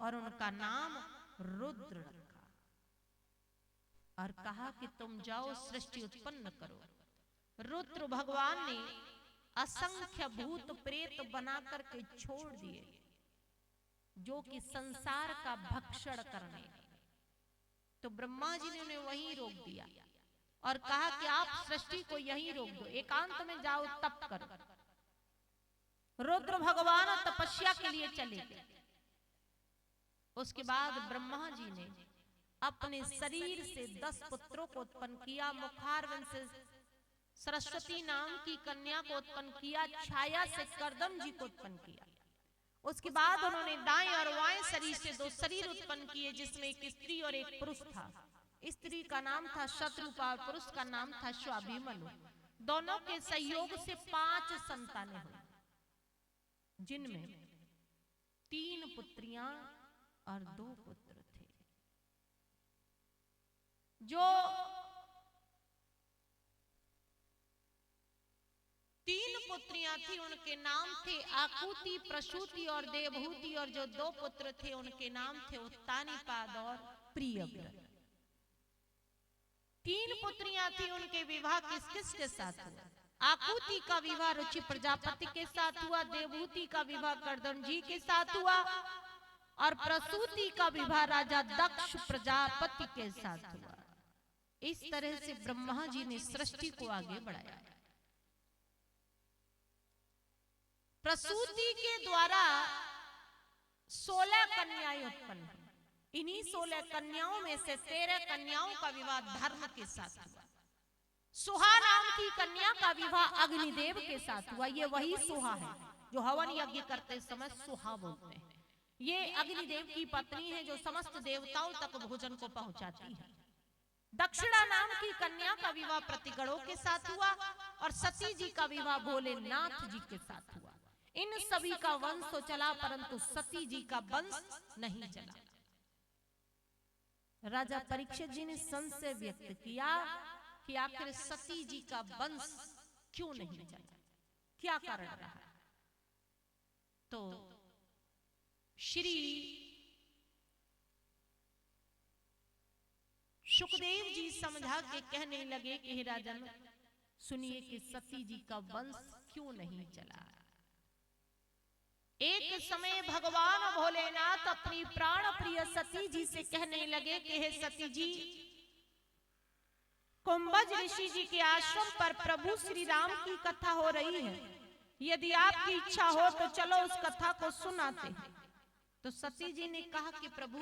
और उनका नाम रुद्र रखा और कहा कि तुम जाओ सृष्टि उत्पन्न करो। रुद्र भगवान ने असंख्य भूत प्रेत बना करके छोड़ दिए जो कि संसार का भक्षण करने। तो ब्रह्मा जी ने उन्हें वहीं रोक दिया और कहा कि आप सृष्टि को यहीं रोक दो, एकांत में जाओ तप करो। रुद्र भगवान तपस्या के लिए चले गए। उसके बाद ब्रह्मा जी ने अपने शरीर से 10 पुत्रों को उत्पन्न किया। मुखारविंद से सरस्वती नाम की कन्या को उत्पन्न किया, छाया से करदम जी को उत्पन्न किया। उसके बाद उन्होंने दाएं और बाएं शरीर से 2 शरीर उत्पन्न किए जिसमें एक स्त्री और एक पुरुष था। स्त्री का नाम था शत्रुपा और पुरुष का नाम था स्वाभिमनु। दोनों के सहयोग से 5 संतानें हुई जिनमें 3 पुत्रियां और 2 पुत्र थे। जो 3 पुत्रियां थी उनके नाम थे आकुति, प्रसूति और देवहूति, और जो 2 पुत्र थे उनके नाम थे उत्तानीपाद और प्रियव्रत। 3 पुत्रियां थी, उनके विवाह किस किस के साथ हुआ? आकुति का विवाह रुचि प्रजापति के साथ हुआ, देवहूति का विवाह करदम जी के साथ हुआ और प्रसूति का विवाह राजा दक्ष प्रजापति के साथ हुआ। इस तरह से ब्रह्मा जी ने सृष्टि को आगे बढ़ाया। प्रसूति के द्वारा 16 कन्याएं उत्पन्न हुई। इन्हीं 16 कन्याओं में से 13 कन्याओं का विवाह धर्म के साथ हुआ। सुहा नाम की कन्या का विवाह अग्निदेव के साथ हुआ। ये वही सुहा है जो हवन यज्ञ करते समय सुहा बोलते हैं। ये अग्निदेव की पत्नी है जो समस्त देवताओं तक भोजन को पहुंचाती है। दक्षिणा नाम की कन्या का विवाह प्रतिगणों के साथ हुआ और सती जी का विवाह भोलेनाथ जी के साथ हुआ। इन सभी का वंश तो चला परंतु सती जी का वंश नहीं चला। राजा परीक्षित जी ने संशय व्यक्त किया कि आखिर सती जी का वंश क्यों नहीं चला, क्या कारण रहा? तो श्री सुखदेव जी समझा के कहने लगे कि हे राजन सुनिए कि सती जी का वंश क्यों नहीं चला। एक समय भगवान भोलेनाथ अपनी प्राण प्रिय सती जी से कहने लगे कि हे सती जी, कुंभज ऋषि जी के आश्रम पर प्रभु श्री राम की कथा हो रही है। यदि आपकी इच्छा हो तो चलो उस कथा को सुनाते हैं। तो सती जी ने कहा कि प्रभु,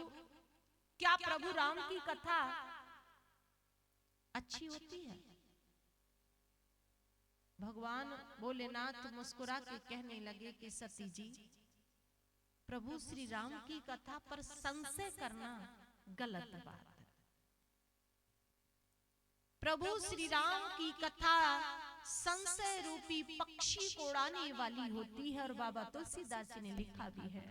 क्या प्रभु राम की कथा अच्छी होती है? भगवान भोलेनाथ मुस्कुरा के कहने लगे कि सती जी, प्रभु श्री राम की कथा पर संशय करना गलत बात है। प्रभु श्री राम की कथा संशय रूपी पक्षी को उड़ाने वाली होती है और बाबा तुलसीदास जी ने लिखा भी है,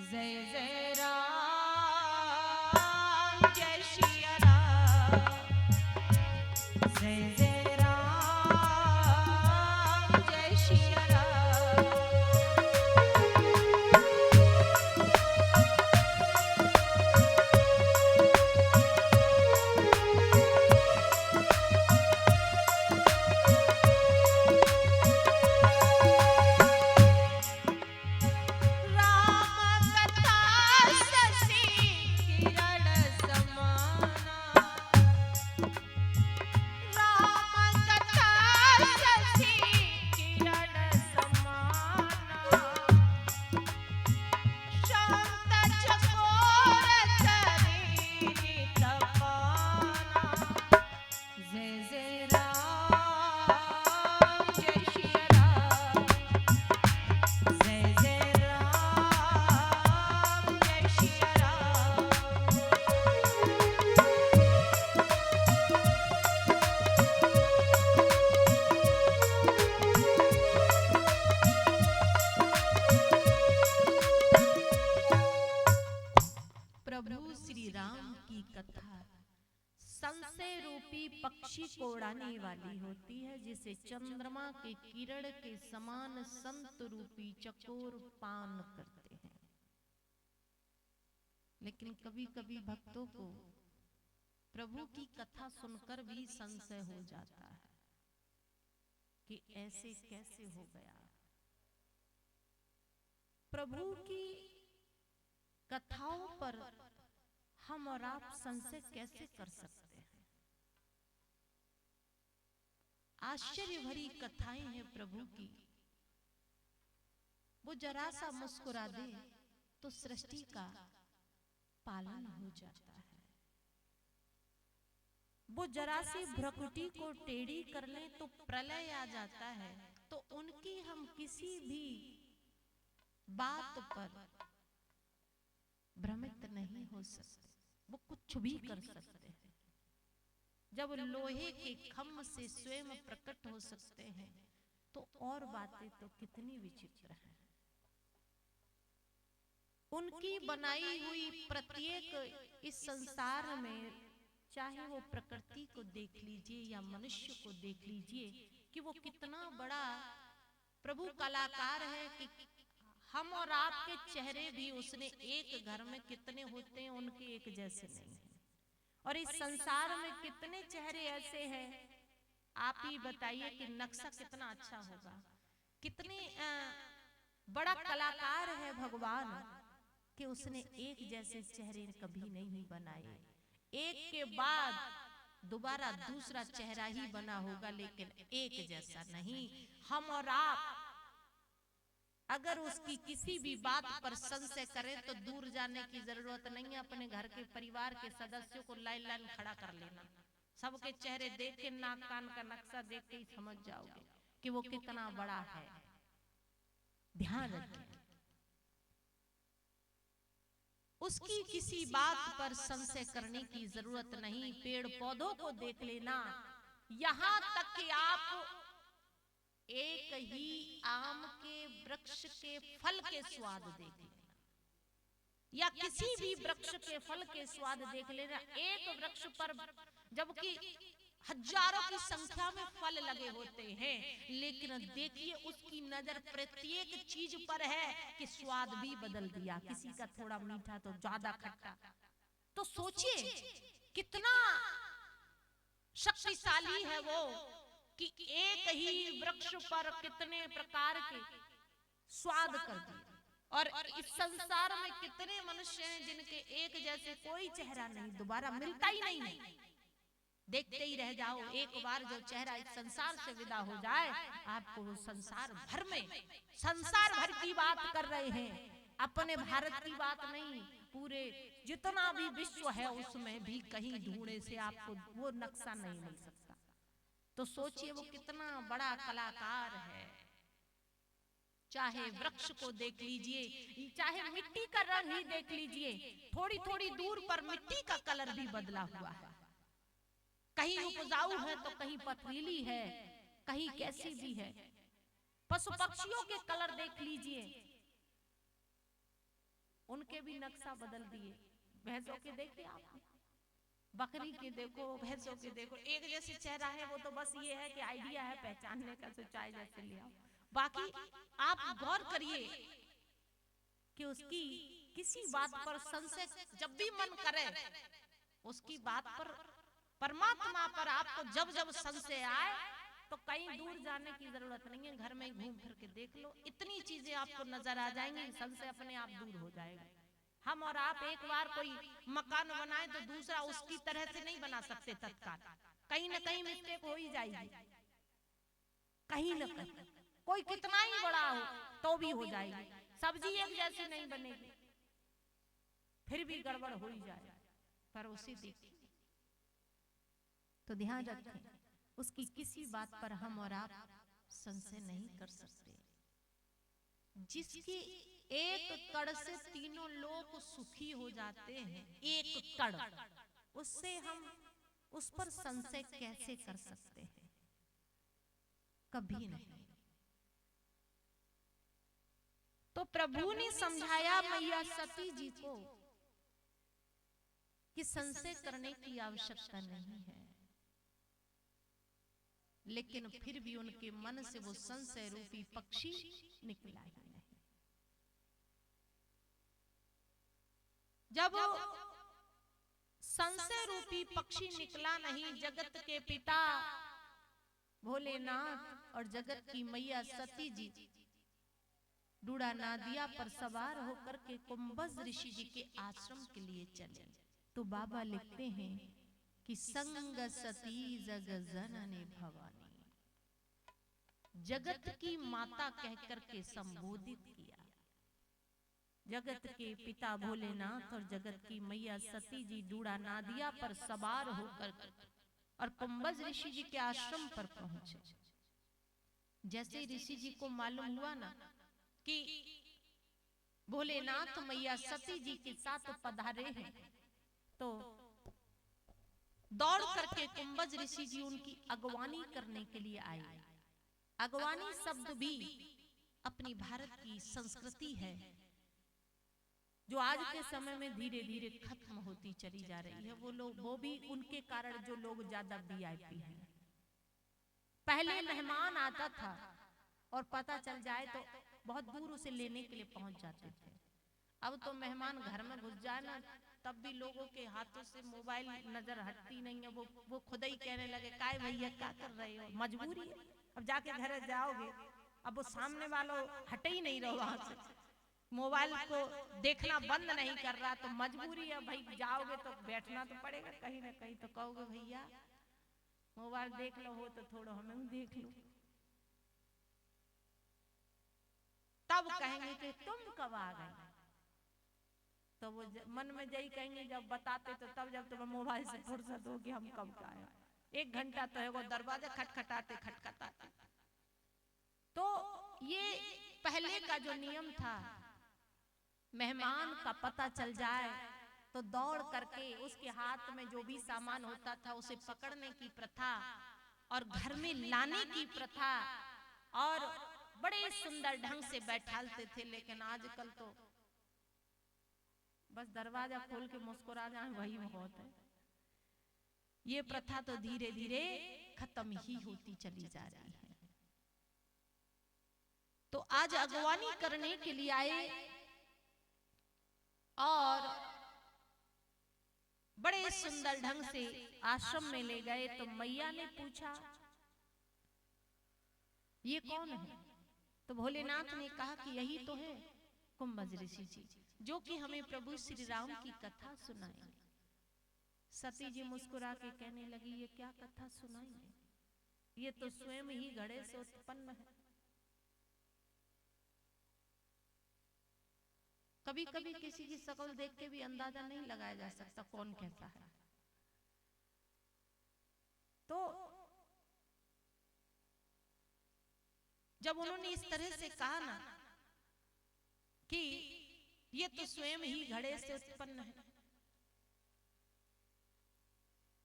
जय जय राम जय संशय रूपी पक्षी को उड़ाने वाली होती है, जिसे चंद्रमा के किरण के समान संत रूपी चकोर पान करते हैं। लेकिन कभी कभी भक्तों को प्रभु की कथा सुनकर भी संशय हो जाता है कि ऐसे कैसे हो गया। प्रभु की कथाओं पर हम और आप संशय कैसे कर सकते हैं। आश्चर्य भरी कथाएं हैं प्रभु की। वो जरा सा मुस्कुरा दे तो सृष्टि का पालन हो जाता है। वो जरा सी भ्रकुटी को टेढ़ी कर ले तो प्रलय आ जाता है। तो उनकी हम किसी भी बात पर भ्रमित नहीं हो सकते। वो कुछ भी कर सकते हैं। जब लोहे के खम्भ से स्वयं प्रकट हो सकते हैं तो और बातें तो कितनी विचित्र हैं। उनकी बनाई हुई प्रत्येक इस संसार में, चाहे वो प्रकृति को देख लीजिए या मनुष्य को देख लीजिए, कि वो कितना बड़ा प्रभु कलाकार है कि हम और आपके चेहरे भी उसने एक घर में कितने होते हैं, उनके एक जैसे नहीं है। और इस संसार में कितने चेहरे ऐसे हैं, आप ही बताइए कि नक्शा कितना अच्छा होगा। कितने बड़ा कलाकार है भगवान कि उसने एक जैसे चेहरे कभी नहीं बनाए। एक के बाद दोबारा दूसरा चेहरा ही बना होगा, लेकिन एक जैसा नहीं। हम और आप अगर उसकी किसी भी बात पर संशय करें तो दूर जाने की जरूरत नहीं है। अपने घर के परिवार के सदस्यों को लाइन लाइन खड़ा कर लेना। सबके चेहरे देख के, नाक कान का नक्शा देख के ही समझ जाओगे कि वो कितना बड़ा है। ध्यान रखें, उसकी किसी बात पर संशय करने की जरूरत नहीं। पेड़ पौधों को देख लेना, यहां तक कि आप एक ही आम के वृक्ष के फल के स्वाद देख लेना, या किसी भी वृक्ष के फल के स्वाद देख लेना। एक वृक्ष पर जबकि हजारों की संख्या में फल लगे होते हैं, लेकिन देखिए उसकी नजर प्रत्येक चीज पर है कि स्वाद भी बदल दिया। किसी का थोड़ा मीठा तो ज्यादा खट्टा। तो सोचिए कितना शक्तिशाली है वो कि एक ही वृक्ष पर कितने प्रकार के स्वाद कर दिए। और इस संसार में कितने मनुष्य हैं जिनके एक जैसे कोई चेहरा नहीं, दोबारा मिलता ही नहीं है। देखते ही रह जाओ। एक बार जो चेहरा इस संसार से विदा हो जाए, आपको वो संसार भर में, संसार भर की बात कर रहे हैं, अपने भारत की बात नहीं, पूरे जितना भी विश्व है उसमें भी कहीं ढूंढने से आपको वो नक्शा नहीं मिल सकता। तो सोचिए वो कितना बड़ा कलाकार है। चाहे वृक्ष को देख लीजिए, चाहे मिट्टी का रंग ही देख लीजिए, थोड़ी थोड़ी दूर पर मिट्टी का कलर भी बदला हुआ है। कहीं उपजाऊ है तो कहीं पथरीली है, कहीं कैसी भी है। पशु पक्षियों के कलर देख लीजिए, उनके भी नक्शा बदल दिए। भैंसों के देखिए आप, बकरी के देखो, भैंसों के देखो, एक जैसे चेहरा है। वो तो बस ये है कि आइडिया है पहचानने का, तो चाय जैसे ले आओ। बाकी आप गौर करिए कि उसकी किसी बात पर संशय जब भी मन करे, उसकी बात पर, परमात्मा पर आपको जब जब संशय आए तो कहीं दूर जाने की जरूरत नहीं है। घर में ही घूम फिर के देख लो, इतनी चीजें आपको नजर आ जाएंगी, संशय अपने आप दूर हो जाएगा। हम और आप एक बार कोई मकान बनाए तो दूसरा उसकी तरह से नहीं बना सकते तत्काल, कहीं ना कहीं मिस्टेक हो ही जाएगी। कहीं ना कहीं कोई कितना ही बड़ा हो तो भी हो जाएगी। सब्जी एक जैसी नहीं बनेगी, फिर भी गड़बड़ हो ही जाए। पर उसी देखिए, तो ध्यान रखें, उसकी किसी बात पर हम और आप संशय नहीं कर सकते। जिसके एक कण से तीनों लोग सुखी हो जाते हैं, एक कण, उससे हम उस पर संशय कैसे कर सकते हैं? कभी नहीं। तो प्रभु ने समझाया मैया सती जी को कि संशय करने की आवश्यकता नहीं है, लेकिन फिर भी उनके मन से वो संशय रूपी पक्षी निकला ही नहीं। जब संशय रूपी पक्षी निकला नहीं, जगत के पिता भोलेनाथ और जगत की मैया सती जी डूड़ा नादिया पर सवार होकर के कुंभज ऋषि जी के आश्रम के लिए चले। तो बाबा लिखते हैं कि संग सती जग जननी भवानी, जगत की माता कहकर के संबोधित किया। जगत के पिता भोलेनाथ और जगत की मैया सती जी डूड़ा नादिया पर सवार होकर और कुंभज ऋषि जी के आश्रम पर पहुंचे। जैसे ऋषि जी को मालूम हुआ ना कि भोलेनाथ मैया सती जी के साथ पधारे हैं, तो दौड़ करके कुंभज ऋषि जी उनकी अगवानी करने के लिए आए। अगवानी शब्द भी अपनी भारत की संस्कृति है, जो आज के समय में धीरे धीरे खत्म होती चली जा रही है। वो भी उनके कारण जो लोग ज्यादा वीआईपी हैं। पहले मेहमान आता था और पता चल जाए तो बहुत दूर उसे लेने के लिए पहुंच जाते थे। अब तो मेहमान घर में घुस जाए ना, तब भी लोगों के हाथों से मोबाइल नजर हटती नहीं है। वो खुद ही कहने लगे, काय भैया क्या कर रहे हो, मजबूरी है। अब जाके घर जाओगे, अब वो सामने वालों हटे ही नहीं रहो वहां से, मोबाइल को देखना बंद नहीं कर रहा, तो मजबूरी है भाई, जाओगे तो बैठना तो पड़ेगा कहीं ना कहीं। तो कहोगे भैया मोबाइल देख लो, हो तो थोड़ा हमें देख लो। तब कहेंगे कि तुम कब आ गए, तो वो मन में यही कहेंगे जब बताते, तो तब जब तुम्हें मोबाइल से फुर्सत होगी हम कब का आए। 1 घंटा तो है वो दरवाजा खटखटाते खटखटाते। तो ये पहले का जो नियम था, मेहमान का पता चल जाए तो दौड़ करके उसके हाथ में जो भी सामान होता था उसे पकड़ने की प्रथा और घर में लाने की प्रथा, और बड़े सुंदर ढंग से बैठालते थे। लेकिन आजकल तो बस दरवाजा खोल के मुस्कुरा जाए वही बहुत है। ये प्रथा तो धीरे धीरे खत्म ही होती चली जा रही है। तो आज अगवानी करने के लिए आए और बड़े सुंदर ढंग से आश्रम में ले गए। तो मैया ने पूछा ये कौन है? तो भोलेनाथ ने कहा कि यही तो है कुंभज ऋषि जी, जो कि हमें प्रभु श्री राम की कथा सुनाएंगे। सती जी मुस्कुरा के कहने लगी, ये क्या कथा सुनाएंगे, ये तो स्वयं ही घड़े से उत्पन्न है। कभी कभी किसी की शक्ल देख के भी अंदाजा नहीं लगाया जा सकता कौन कैसा है। तो जब उन्होंने इस तरह से कहा ना कि ये तो स्वयं ही घड़े से उत्पन्न है,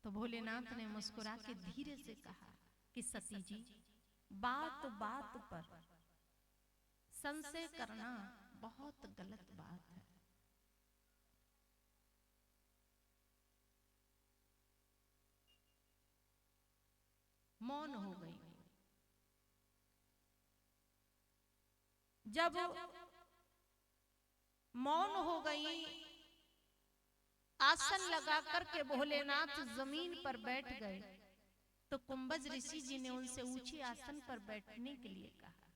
तो भोलेनाथ ने मुस्कुरा के धीरे से कहा कि सती जी, बात बात पर संशय करना बहुत गलत बात है। मौन हो गई। जब मौन हो गई, आसन लगा करके भोलेनाथ जमीन पर बैठ गए। तो कुंभज ऋषि जी ने उनसे ऊंचे आसन पर बैठने के लिए कहा।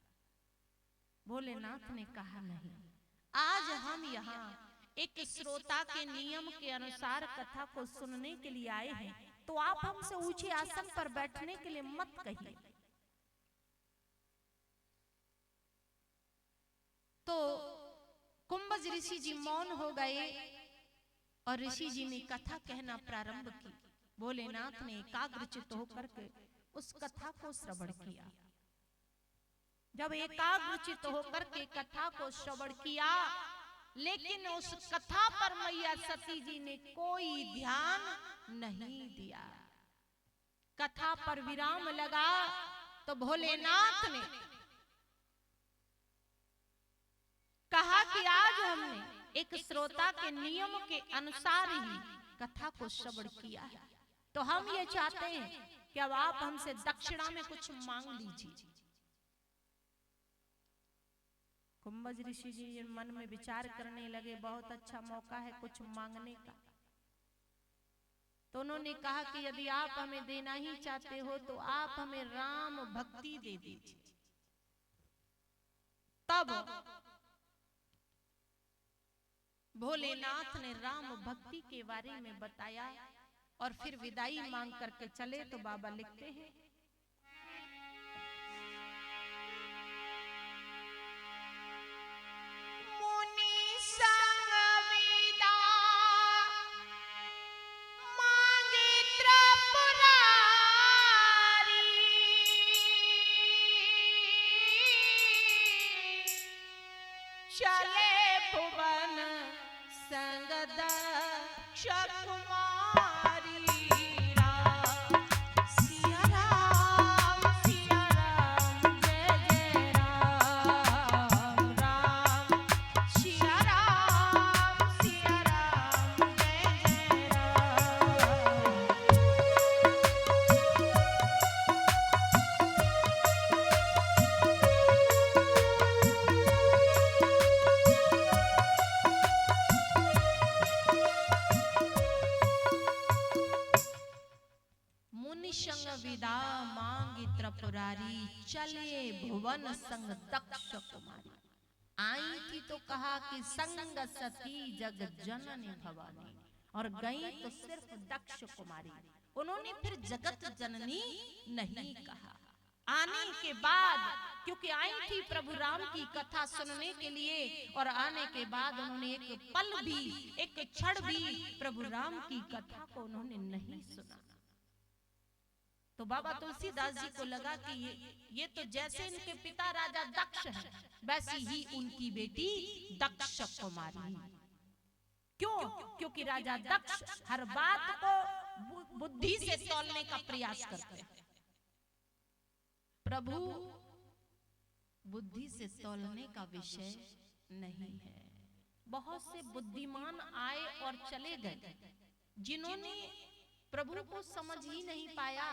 भोलेनाथ ने कहा नहीं, आज हम यहाँ एक श्रोता के नियम के अनुसार कथा को सुनने के लिए आए हैं, तो आप हमसे ऊंचे आसन पर बैठने के लिए मत कहिए। तो कुंभज ऋषि जी मौन हो गए और ऋषि जी ने कथा कहना प्रारंभ की। भोलेनाथ ने एकाग्रचित होकर के उस कथा को श्रवण किया। जब एकाग्रचित होकर के कथा को श्रवण किया, लेकिन उस कथा पर मैया सती जी ने कोई ध्यान नहीं दिया। कथा पर विराम लगा तो भोलेनाथ ने कहा कि आज हमने एक श्रोता के नियम के अनुसार ही कथा को श्रवण किया है, तो हम ये चाहते हैं कि अब आप हमसे दक्षिणा में कुछ मांग लीजिए। कुंभज ऋषि जी मन में विचार करने लगे, बहुत अच्छा मौका है कुछ मांगने का। तो उन्होंने कहा कि यदि आप हमें देना ही चाहते हो तो आप हमें राम भक्ति दे दीजिए। तब भोलेनाथ ने राम भक्ति के बारे में बताया और फिर विदाई मांग करके चले। तो बाबा लिखते हैं, मुनि संग विदा मांगे त्रिपुरारी, चले भुवन संग दक्ष कुमारी। सिया राम जय जय राम राम, सिया राम जय जय राम। मुनि संग विदा मांगी त्रिपुरारी, चले भुवन संग दक्ष कुमारी। आई थी तो कहा कि संग सती जग जननी भवानी, और गई तो सिर्फ दक्ष कुमारी। उन्होंने फिर जगत जननी नहीं कहा। आने के बाद, क्योंकि आई थी प्रभु राम की कथा सुनने के लिए, और आने के बाद उन्होंने एक पल भी, एक क्षण भी प्रभु राम की कथा को उन्होंने नहीं सुना। तो बाबा तुलसीदास जी को लगा कि ये तो जैसे इनके पिता राजा दक्ष हैं, वैसी ही उनकी बेटी दक्ष कुमारी। क्यों? क्योंकि राजा दक्ष हर बात को बुद्धि से तौलने का प्रयास करते हैं। प्रभु बुद्धि से तौलने का विषय नहीं है। बहुत से बुद्धिमान आए और चले गए, जिन्होंने प्रभु को समझ ही नहीं पाया।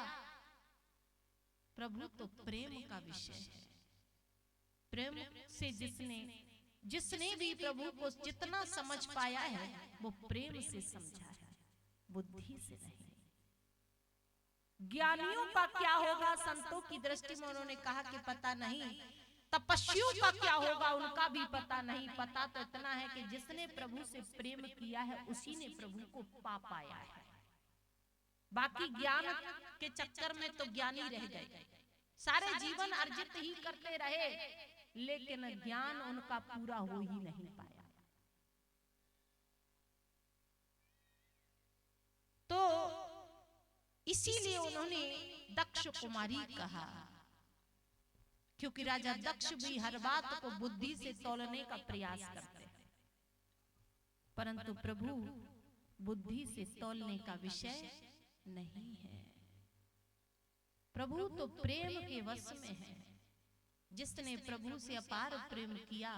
प्रभु तो प्रेम का विषय है। प्रेम से जिसने भी प्रभु को जितना समझ पाया है, वो प्रेम से समझा है, बुद्धि से नहीं। ज्ञानियों का क्या होगा संतों की दृष्टि में, उन्होंने कहा कि पता नहीं। तपस्वियों का क्या होगा उनका भी पता नहीं। पता तो इतना है कि जिसने प्रभु से प्रेम किया है, उसी ने प्रभु को पा पाया है। बाकी ज्ञान के चक्कर में तो ज्ञानी रह गए, सारे जीवन अर्जित ही करते रहे, लेकिन ज्ञान उनका पूरा हो ही नहीं पाया। तो इसीलिए उन्होंने दक्ष कुमारी कहा, क्योंकि राजा दक्ष भी हर बात को बुद्धि से तौलने का प्रयास करते हैं, परंतु प्रभु बुद्धि से तौलने का विषय नहीं है। प्रभु तो प्रेम के वश में है। जिसने प्रभु से अपार प्रेम किया,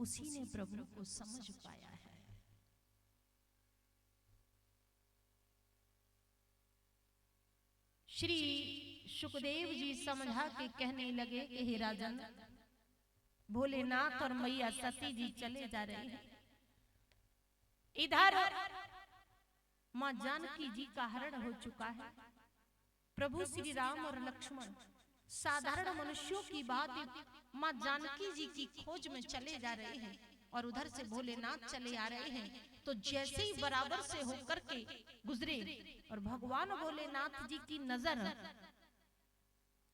उसी ने प्रभु को समझ पाया है। श्री सुखदेव जी समझा के कहने लगे कि हे राजन, भोलेनाथ और मैया सती जी चले जा रहे हैं। इधर मां जानकी जी का हरण हो चुका है। प्रभु श्री राम और लक्ष्मण साधारण मनुष्यों की बात मां जानकी जी की खोज में चले जा रहे हैं, और उधर से भोलेनाथ चले आ रहे हैं। तो जैसे ही बराबर से होकर के गुजरे, और भगवान भोलेनाथ जी की नजर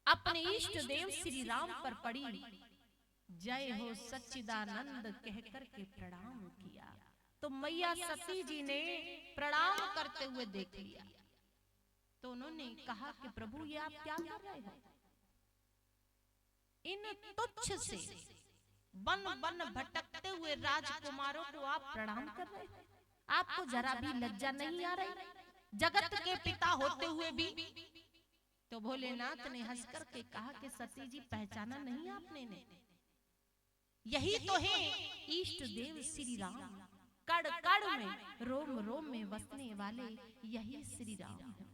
अपने इष्ट देव श्री राम पर पड़ी। जय हो सच्चिदानंद कहकर के प्रणाम किया। तो मैया सती जी ने प्रणाम करते हुए देख लिया। तो उन्होंने कहा कि प्रभु ये आप क्या कर रहे हो? इन तुच्छ से बन बन भटकते हुए राजकुमारों को आप प्रणाम कर रहे हो? आपको जरा भी लज्जा नहीं आ रही, जगत के पिता होते हुए भी? तो भोलेनाथ ने हंस करके कहा कि सती जी पहचाना नहीं आपने ने? यही तो है इष्ट देव श्री राम। कड़ कड़ में, रोम रोम में बसने वाले यही श्री राम हैं।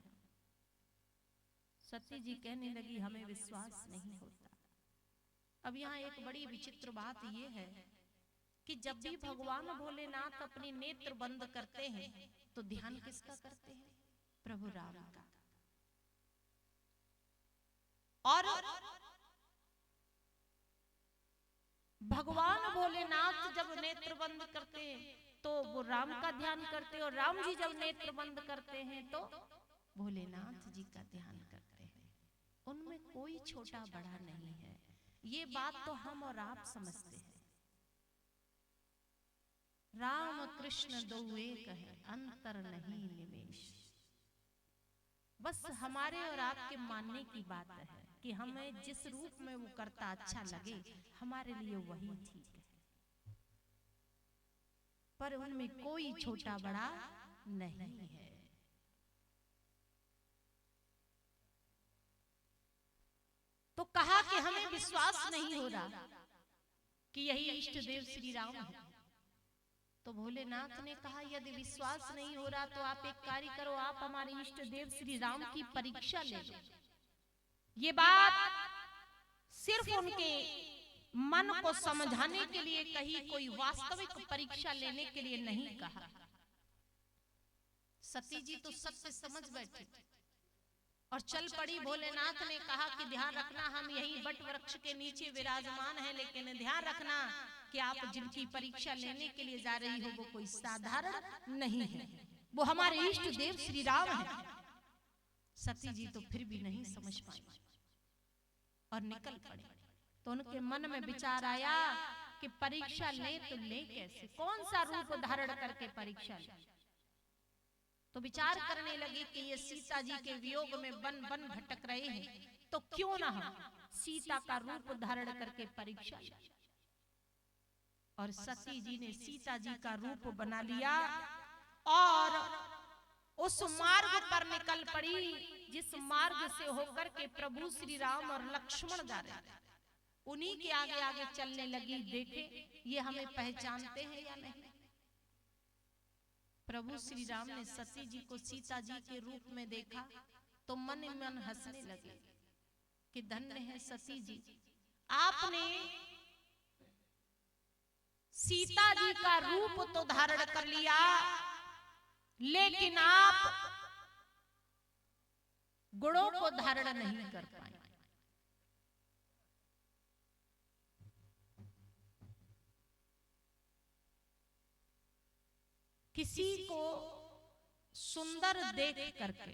सती जी कहने लगी हमें विश्वास नहीं होता। अब यहाँ एक बड़ी विचित्र बात यह है कि जब भी भगवान भोलेनाथ अपने नेत्र बंद करते हैं तो ध्यान किसका करते हैं? प्रभु राम का। और भगवान भोलेनाथ जब नेत्र बंद करते हैं तो वो राम का ध्यान करते हैं, और राम जी जब नेत्र बंद करते हैं तो भोलेनाथ जी का ध्यान करते हैं। उनमें कोई छोटा बड़ा नहीं है। ये बात तो हम और आप समझते हैं। राम कृष्ण दो एक है, अंतर नहीं निमेश। बस हमारे और आपके मानने की बात है कि हमें जिस रूप में वो करता अच्छा लगे, हमारे लिए वही ठीक है। पर उनमें कोई छोटा बड़ा नहीं है। तो कहा कि हमें विश्वास नहीं हो रहा कि यही इष्ट देव श्री राम है। तो भोलेनाथ ने कहा यदि विश्वास नहीं हो रहा तो आप एक कार्य करो, आप हमारे इष्ट देव श्री राम की परीक्षा ले लो। ये बात सिर्फ उनके मन को समझाने के लिए कही, कोई वास्तविक परीक्षा लेने के लिए नहीं कहा। सती जी तो सत्य समझ बैठी और चल पड़ी। भोलेनाथ ने कहा कि ध्यान रखना हम यही बट वृक्ष के नीचे विराजमान हैं, लेकिन ध्यान रखना कि आप जिनकी परीक्षा लेने के लिए जा रही हो वो कोई साधारण नहीं है, वो हमारे इष्ट देव श्री राम हैं। सती जी तो फिर भी नहीं समझ पाई और निकल पड़े। तो उनके मन में विचार आया कि परीक्षा ले तो ले कैसे, कौन सा रूप धारण करके परीक्षा ले। तो विचार करने लगे कि ये सीता जी के वियोग में वन वन भटक रहे हैं, तो क्यों ना हम सीता का रूप धारण करके परीक्षा ले। और सती जी ने सीता जी का रूप बना लिया और उस मार्ग पर निकल पड़ी जिस मार्ग से होकर के प्रभु श्री राम और लक्ष्मण जा रहे थे। उन्हीं के आगे आगे चलने लगी। देखे ये हमें पहचानते हैं या नहीं। प्रभु श्री राम ने सती जी को सीता जी के रूप में देखा तो मन ही मन हंसने लगे कि धन्य है सती जी, आपने सीता जी का रूप तो धारण कर लिया, लेकिन आप गुणों को धारण नहीं कर पाए। किसी को सुंदर देख करके